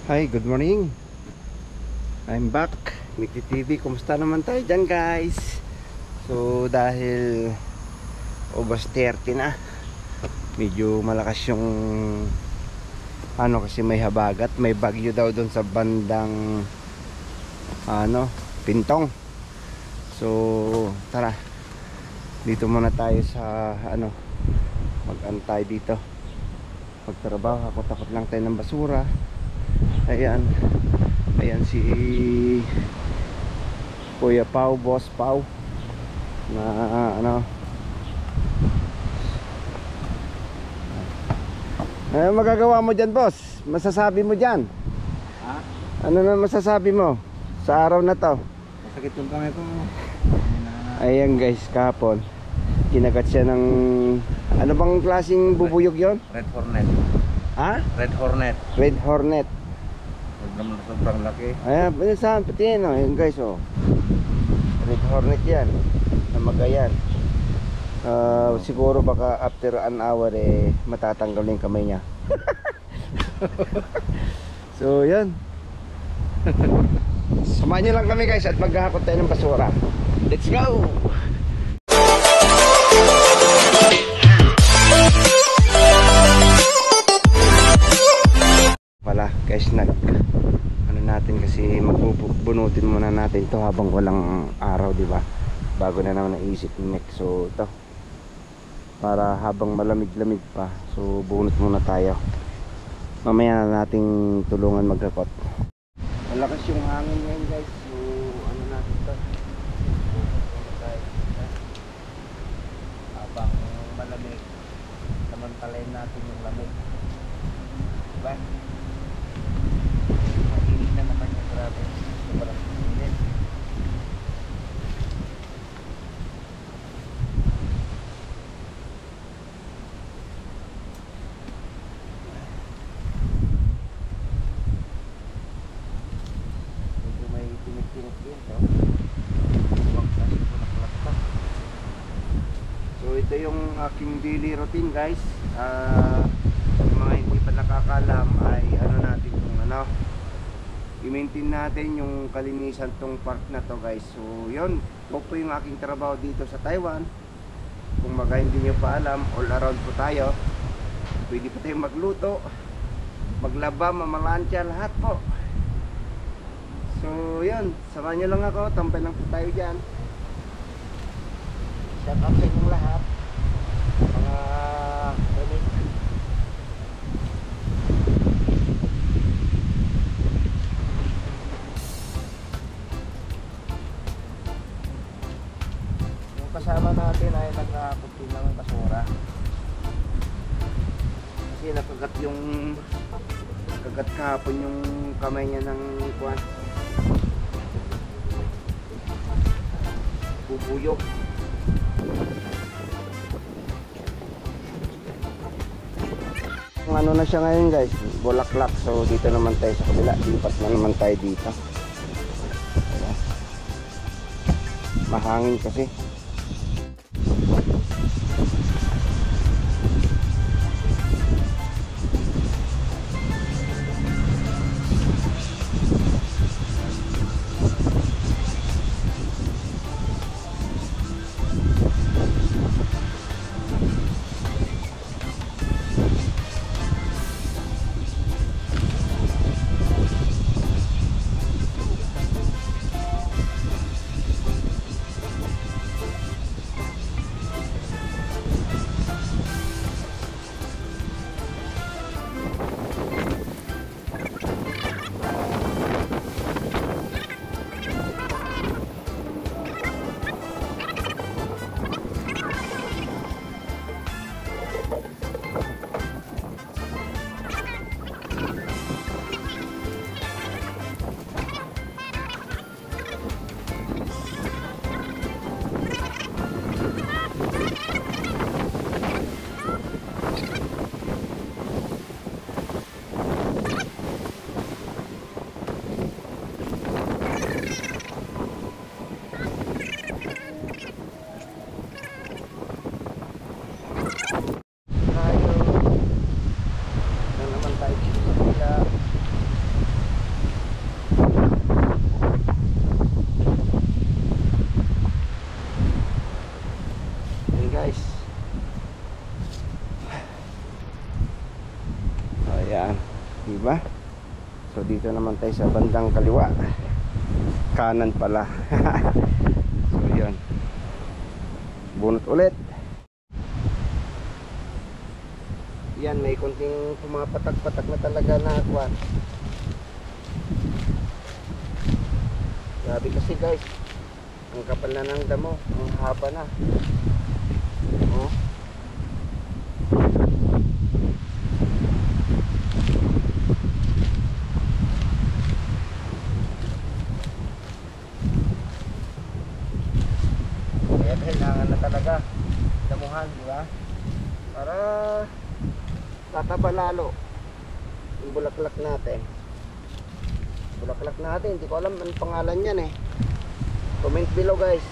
Hi, good morning. I'm back. Mickey TV, kumusta naman tayo dyan guys? So dahil August 30 na, medyo malakas yung kasi may habagat, may bagyo daw doon sa bandang Pintong. So tara, dito muna tayo sa mag-antay dito, magtrabaho. Ako takot lang tayo ng basura. Ayan si Kuya Pau, Boss Pau na magagawa mo dyan, boss? Masasabi mo dyan? Ha? Ano na masasabi mo sa araw na to? Masakit yung kamay ko. Ayan guys, kahapon kinagat siya ng ano bang klaseng bubuyog yon? Red Hornet. Ha? Red Hornet. Red Hornet. Sobrang laki. Ayan, saan pati yan, ayan guys, Red Hornet yan, namagayan. Siguro baka after an hour matatanggal yung kamay niya. So yan. Samahan niyo lang kami guys at maghahakot tayo ng basura. Let's go! Wala guys, natin kasi magbubunutin muna natin to habang walang araw, di ba? Bago na naman naisip ni Mek. So ito, para habang malamig-lamig pa, so bunot muna tayo. Mamaya na nating tulungan magkakot. Malakas yung hangin ngayon guys, so natin to, habang malamig, samantalayin natin yung lamig, diba? Mainit na naman yung grabe, sobrang init. So ito yung aking daily routine guys. Yung mga hindi pa nakakalam ay natin kung i-maintain natin yung kalinisan tong park na to guys. So yun, ito po yung aking trabaho dito sa Taiwan. Kung hindi nyo pa alam, all around po tayo. Pwede po tayong magluto, maglaba, mamalansya, lahat po. So yun, samahan nyo lang ako, tampay lang po tayo dyan. Shout out sa inyong lahat, mga kalit. Yung kasama natin ay nagkakapagpil ng basura kasi nakagat kahapon yung kamay niya ng bubuyog. Na siya ngayon guys, Bulaklak. So dito naman tayo sa kabila, lipat na naman tayo dito. Mahangin kasi. Diba? So dito naman tayo sa bandang kaliwa. Kanan pala. So yun. Bunot ulit. Yan, may konting pumapatak-patak na talaga na kwan. Grabe kasi guys, ang kapal na ng damo, ang haba na. Oh. Kaya kailangan na talaga damuhan, di ba? Para tataba lalo yung bulaklak natin. Bulaklak natin, hindi ko alam ang pangalan yan eh. Comment below guys.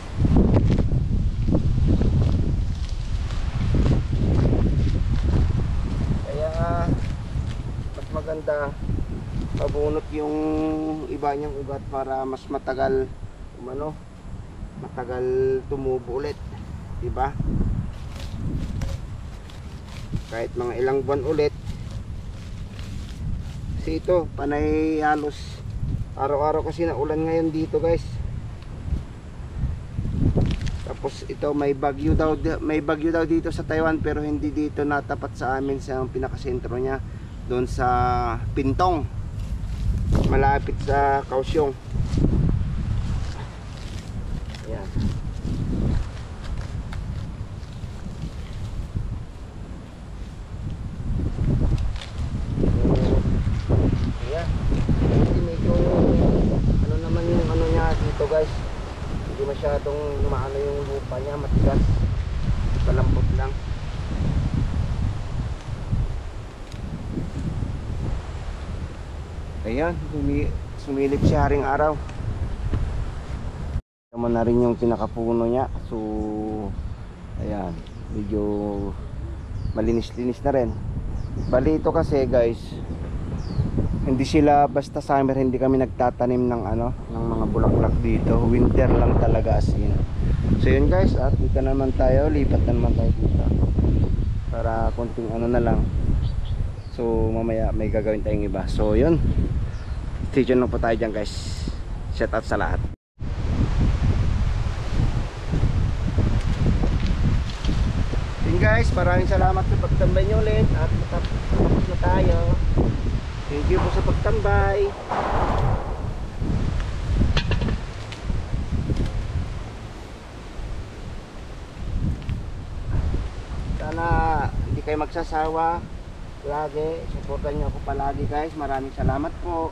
Kaya mas maganda mabunot yung iba niyang ugat para mas matagal matagal tumubo ulit, diba? Kahit mga ilang buwan ulit. Kasi ito panay halos araw-araw kasi na ulan ngayon dito guys. Tapos ito may bagyo daw dito sa Taiwan, pero hindi dito natapat sa amin sa pinakasentro niya, doon sa Pintong, malapit sa Kaohsiung. Ayan. Ayan. Hindi medyo ano naman yung ano niya dito guys, hindi masyadong maano yung lupa niya, matigas, malambot lang. Ayan, sumilip si Haring Araw. Naman na rin yung pinakapuno niya. So ayan, medyo malinis-linis na rin. Bali ito kasi guys, hindi sila basta summer, hindi kami nagtatanim ng ng mga bulaklak dito. Winter lang talaga as in. So yun guys, at dito naman tayo, lipat na naman tayo dito para konting na lang. So mamaya may gagawin tayong iba. So yun, stay tuned lang po tayo dyan guys. Shout out sa lahat. Yun guys, maraming salamat sa pagtambay nyo ulit. At tapos na tayo. Thank you po sa pagtambay. Sana hindi kayo magsasawa. Lagi, supportan nyo ako palagi guys. Maraming salamat po.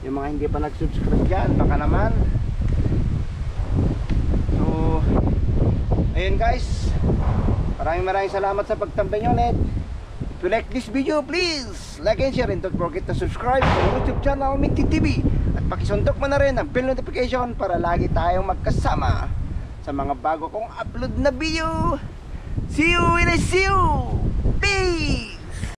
Yung mga hindi pa nag-subscribe dyan, baka naman. So ayun guys, maraming salamat sa pagtambay nyo ulit. If you like this video, please like and share, and don't forget to subscribe sa YouTube channel Minty TV. At pakisundok mo na rin ang bell notification para lagi tayong magkasama sa mga bago kong upload na video. See you when I see you. Peace!